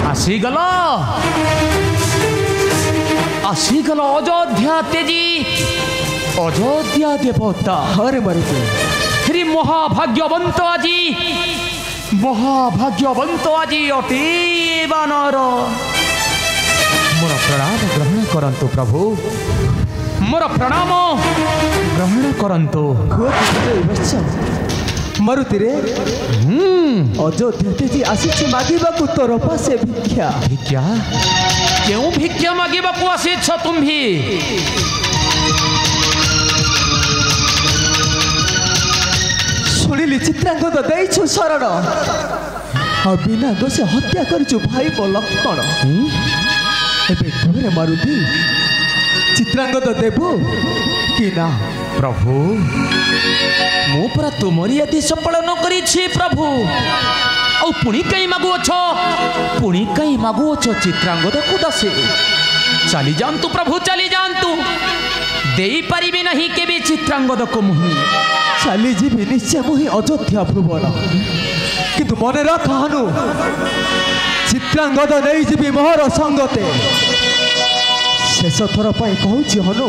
आसीगल आसीगल अयोध्या तेजी अयोध्या देवता। अरे मरुति श्री महाभाग्यवंत आजी अटी बानर। मोर प्रणाम ग्रहण करंतु प्रभु, मोर प्रणाम ग्रहण करंतु। मरुति रे अयोध्या तेजी आसी मागिबा को तोर पासे भिक्षा। भिक्षा क्यों भिक्षा मागिबा को आसी छ तुम भी? शुणिली चित्रांगद देइछु शरण बिना दोषे हत्या करिछु भाई बो लक्ष्मण। एबे घरे मारुति चित्रांगद देबु कि ना? प्रभु मु परा तुमरी आदेश पालन करिछि प्रभु। आ पुणी कई मागुअछ, पुणी कई मागुअछ चित्रांगद को दसे? चली जानतु प्रभु, चली जानतु। देई परिबे नहीं केबे चित्रांगद को मुहि। चली जीवी निश्चय मुहि अयोध्या भुवन, किंतु मन रख हनु चित्रांगद नहीं जीवी मोहर संगते। शेष थर पाई कहूछि हनु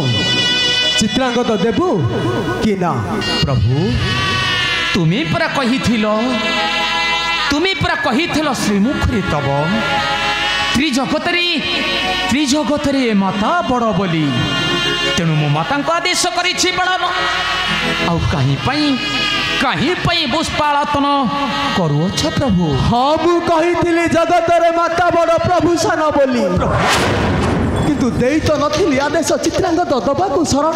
चित्रांगद देबु कि ना? प्रभु तुम्हें परा कहिथिलो, तुम्हें परा कहिथिलो श्रीमुखरी तब त्रिजगतरे माता बड़ बोली। तेणु मो माता आदेश करिछि पालन। आउ कहीं पाई पुष्पाळतन करुअछ प्रभु? हाँ मु कहिथिली जगत रे माता बड़ प्रभु सान बोली, किंतु देई तो नथिली आदेश चित्रांगद दबा को शरण।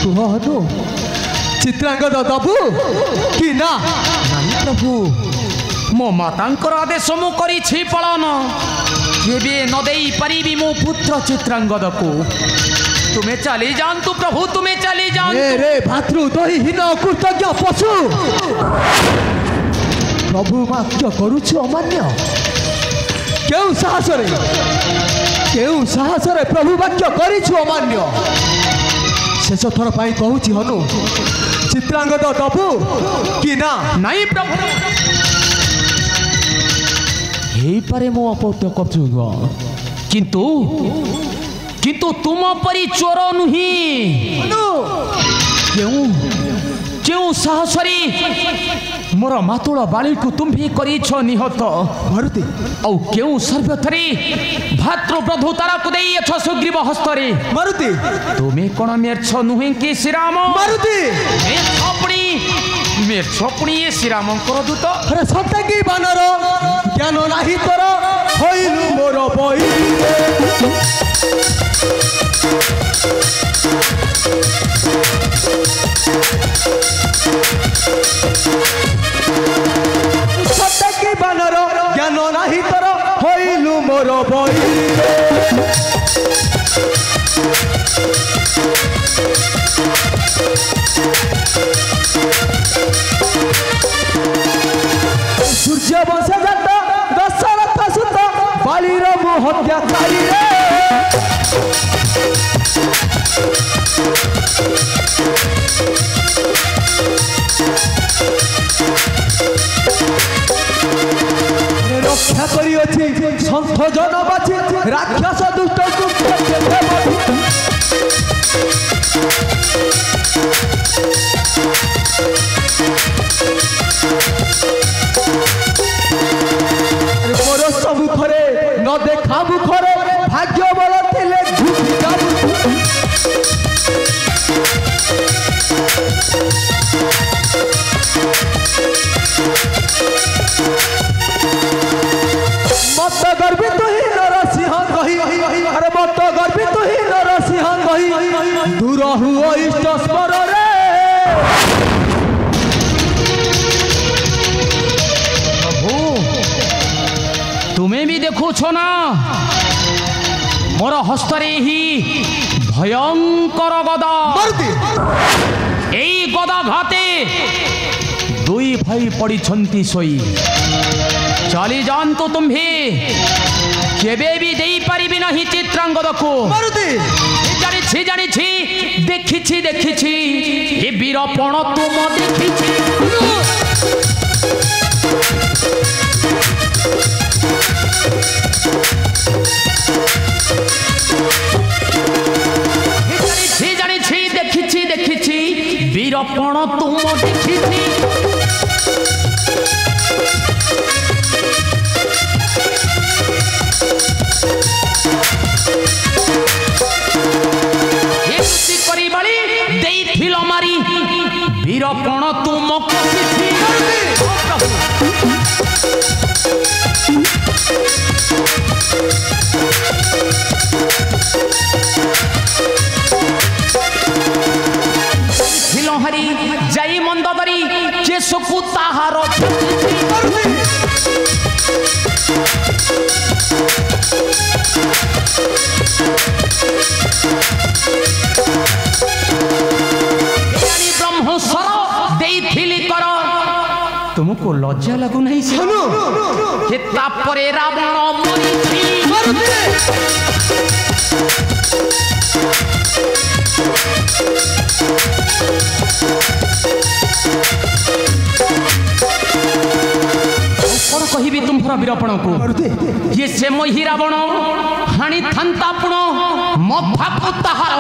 कुह हनु चित्रांगद दबु कि ना? नहीं प्रभु, मो मातांकर आदेश मु करिछि पालन। केबे न देई परिबी मो पुत्र चित्रांगद को। तुम्हें चली जानतु प्रभु, तुम्हें चली जानतु। रे भातृ दहीहीन कृतज्ञ पशु, प्रभु वाक्य करुछु अमान्य। केउ साहस रे प्रभु वाक्य करिछु अमान्य। शेष थर पाई कहूछि हनु चित्रांगद दबु कि ना? नहीं प्रभु, हे पारे मो अपत्य करछु, किंतु तुम परी चोर नुही। क्यों साहसरी मोर मातुल बाली को तुम भी करिछ निहत मरुति? औ क्यों सर्वथरी भातृप्रभु तारा को देइछ सुग्रीव हस्तरे? मरुति तुम्हें कोन मेर छ नुहे कि श्रीराम? मरुति मेर छपणी ये श्रीराम कर दूत। अरे सत्य की बानर ज्ञान नाही तोर होइलु मोर बई। सत्य की बानर ज्ञान नाही तोर होइलु मोर बई। सूर्य वंशजात दशरथ सुत बालीर मु हत्याकारी रे। रक्षा करी अछि संथ जनबाची राक्षस दुष्ट मोर सबुखरे न देखा मुखरे भाग्य बल थिले मत गर्वित ही नरसिंह कही। अरे मत गर्वित ही नरसिंह कही दूर हुओ इष्ट स्मर रे। प्रभु तुम्हें भी देखो छो ना मोर हस्तरे ही भयंकर गदा। एई गदा घाते दुई भाई पड़ी छंती सोई। चली जानतु तुम्ही केबे भी देई परिबि नहीं चित्रांगद को। जानिछि देखिछि ए वीरपण तुम देखिछि। तुम देखी मारी वीरपण तुम हरी जाई मंदरी केशकु ताहार ब्रह्मस्वर देइथिली कर तुमको लज्जा लगु नहीं हे तापरे रावण मरिछि कौन कहिबी तुम्हारा वीरपण को ये से मोहि रावण हाणी थांता पुण मथा पुताहार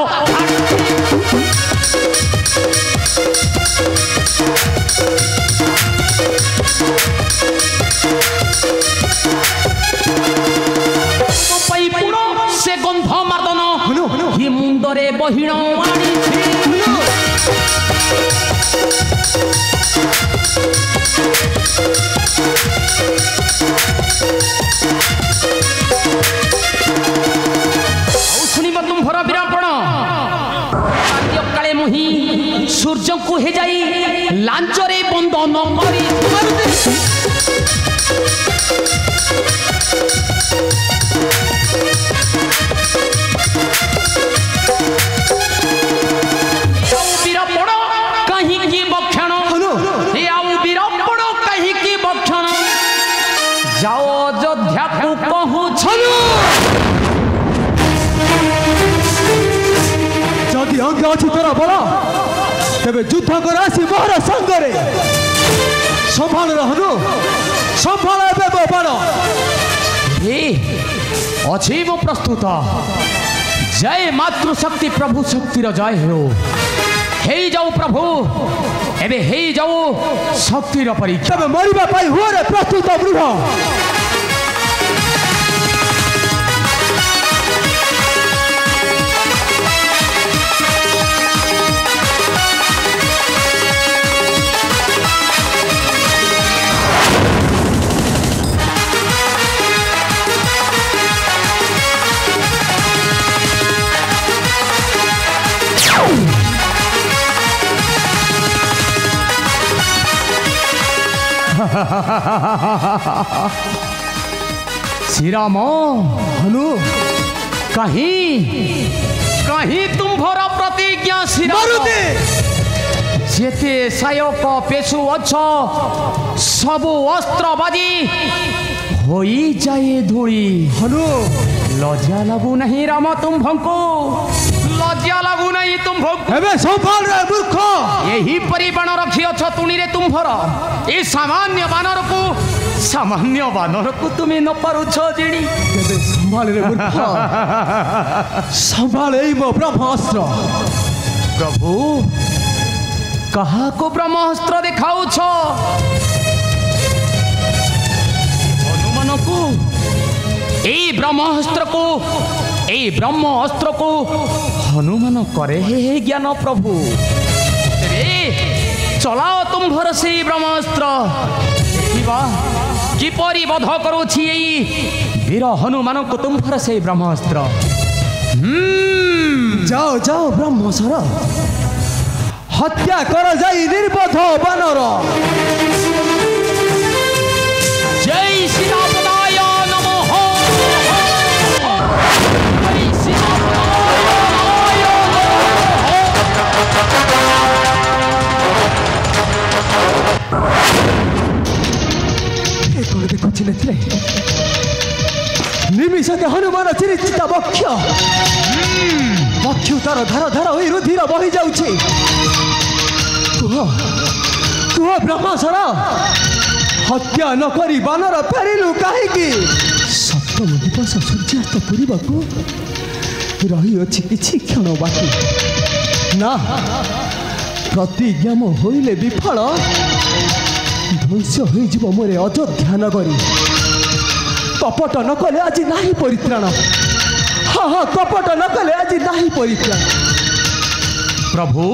से गंध मार्दन ही मुंडरे बहिण शुणव तुम्हार वीरपण काले मुही सूर्य को हे जाई लांचरे बंधन करी वीरपण कहीं की बक्षण वीरपण कहीं की बक्षण जाओ अयोध्या को कहूँ जदि अंग अच्छी तरह बल तेरे युद्ध कर आसी मोहर संगरे संभाल रहनु संभाल बड़ अच्छी मो प्रस्तुत जय मातृशक्ति प्रभु शक्तिर जय हो जाऊ प्रभु एबे हे जाऊ शक्तिर परीक्षा तबे मरिबा पाई हुआ रे प्रस्तुत वृद्ध श्री राम हनु कहीं कहीं तुम्हारा प्रतिज्ञा श्री जेते सायक पेशु अच्छ सबु अस्त्र बाजी होई जाए धूली हनु लज्जा लगू नहीं राम तुम्भको लज्जा लगू नहीं तुम्भको एबे संभाल रे मूर्ख यही परिबाण रखी अछ तुणी रे तुम्भर ए सामान्य बानर को तुम्हें न पारुछ जिणी एबे संभाल रे मूर्ख संभाल एई मो ब्रह्मास्त्र प्रभु कहा को ब्रह्मास्त्र देखाउछ हनुमान को ए ब्रह्मास्त्र को हनुमान करे हे ज्ञान प्रभु चलाओ तुम्हार से ब्रह्मास्त्र देखा किपरि बध करुछि वीर हनुमान को तुम्हार से ब्रह्मास्त्र जाओ जाओ ब्रह्मस्वर हत्या कर जाई निर्बोध बानर जय सीतापदाय नमः जय सीतापदाय कौन देखुछि नेत्रे निमिषते हनुमान चिरिचिता बक्षु तार धार धार होई रुधिर बही जाउछि कुह ब्रह्मस्वर हत्या न करी बानर फेरिलु काहेकि सप्तम दिवस सूर्यास्त पूर्वक रही अछि किछि क्षण बाकी ना ପ୍ରତିଜ୍ଞା ମୋ ହୋଇଲେ ବିଫଳ ଧ୍ୱଂସ ହୋଇଯିବ ମୋରେ ଅଯୋଧ୍ୟା ନଗରୀ। କପଟ ନ କଲେ ଆଜି ନାହିଁ ପରିତ୍ରାଣ। ହଁ ହଁ, କପଟ ନ କଲେ ଆଜି ନାହିଁ ପରିତ୍ରାଣ। प्रभु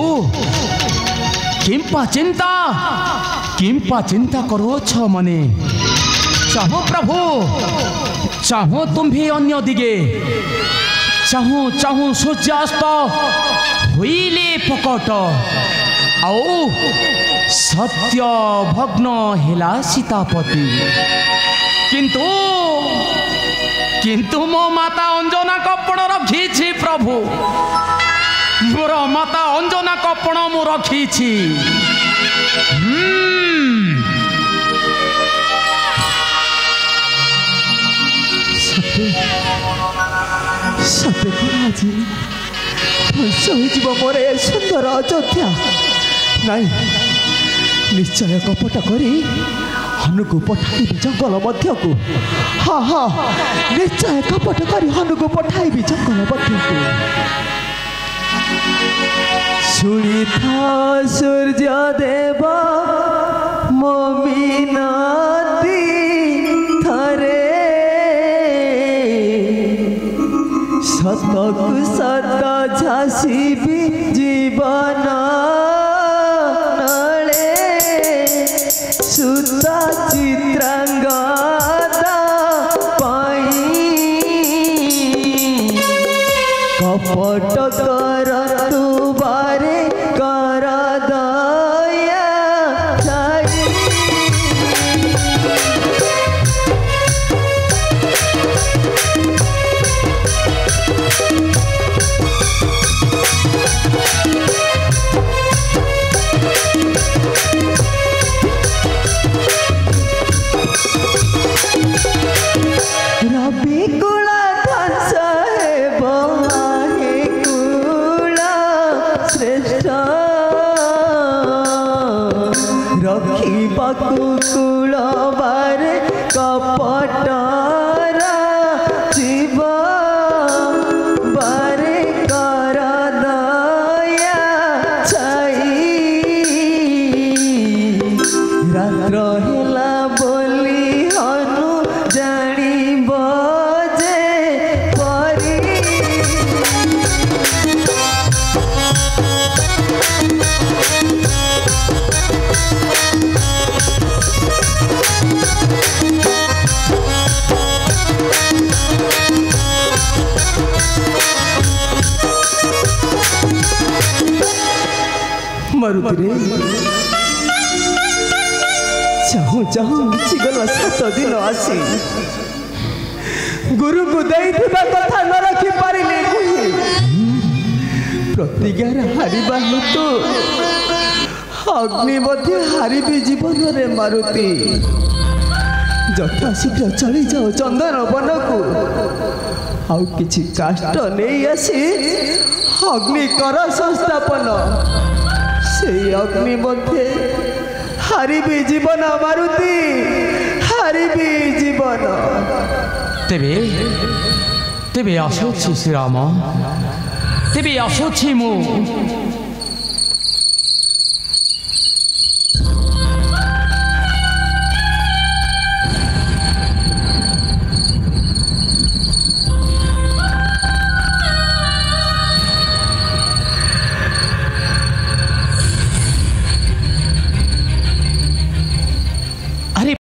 किंपा चिंता करुछ मने चाहो प्रभु चाहो तुम भी अन्य दिगे चाहो चाहो सूर्यास्त हुईले पकट आओ सत्य भग्न हेला सीतापति किंतु किंतु मो माता अंजना कपड़ रखी प्रभु मोर माता अंजना कपड़ मु रखी सत्य आज मोर सुंदर अयोध्या नहीं निश्चय कपट करी हनु को पठाइबी जंगल मध्य को। हाँ हाँ, निश्चय कपट करी हनु को पठाइबी जंगल मध्य को। शुणी था सूर्य देवा मो मिनती थरे सतक सत झांसीबी जीवन नले सुता चित्रांगदा पाई कपट कर तू बारे कर दया छाई। रवि कुला धंस है बहाहे कुला श्रेष्ठ रखी कुल बारे कपटर जीव बारे कर दया छाई रात्र हेला बोली हनु जानिब जे परी मरुति चाहू चाहू मिचिगला 7 दिन आसी गुरु को देइथिबा कथा न रखी पारिले कहि प्रतिज्ञा हारिबा हेतु अग्नि मध्य हारिबी जीवन रे मारुति जथा शीघ्र चली जाओ चंदन वन को आउ किछि काष्ट नहीं आसी अग्नि कर संस्थापन से अग्नि मध्य हारिबी जीवन मारुति हारिबी जीवन। तेबे तेबे आसुछि श्री राम तेबे आसुछि मु